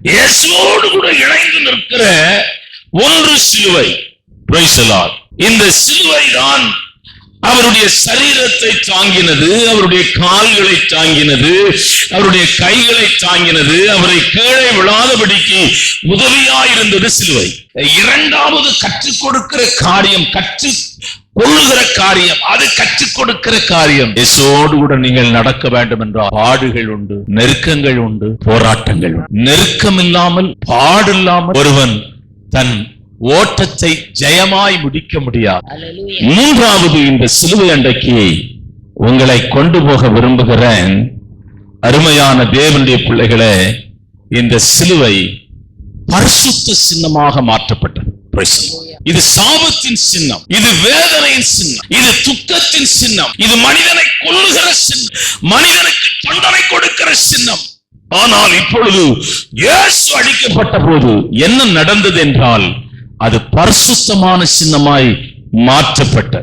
இயேசுவோடு கூட இணைந்து நிற்கிற ஒன்று சிலுவை. Praise the Lord. இந்த சிலுவை தான் அவருடைய சரீரத்தை தாங்கினது, அவருடைய கால்களை தாங்கினது, அவருடைய கைகளை தாங்கினது, அவரை கீழே விழாதபடிக்கு உதவியாயிருந்தது சிலுவை. இரண்டாவது கற்றுக் கொடுக்கிற காரியம், கற்றுக் கொள்ளுகிற காரியம், அது கற்றுக் கொடுக்கிற காரியம். இயேசுவோடு கூட நீங்கள் நடக்க வேண்டும் என்றால் பாடுகள் உண்டு, நெருக்கங்கள் உண்டு, போராட்டங்கள் உண்டு. நெருக்கம் இல்லாமல், பாடு இல்லாமல் ஒருவன் தன் ஓட்டத்தை ஜெயமாய் முடிக்க முடியாது. மூன்றாவது, இந்த சிலுவை அண்டைக்கு உங்களை கொண்டு போக விரும்புகிறேன். அருமையான தேவனுடைய பிள்ளைகளே, இந்த சிலுவை பரிசுத்த சின்னமாக மாற்றப்பட்டது. இது சாபத்தின் சின்னம், இது வேதனையின் சின்னம், இது துக்கத்தின் சின்னம், இது மனிதனை கொல்லுகிற சின்னம், மனிதனுக்கு தண்டனை கொடுக்கிற சின்னம். ஆனால் இப்பொழுது இயேசு அடிக்கப்பட்ட போது என்ன நடந்தது என்றால், அது பரிசுத்தமான சின்னமாய் மாற்றப்பட்ட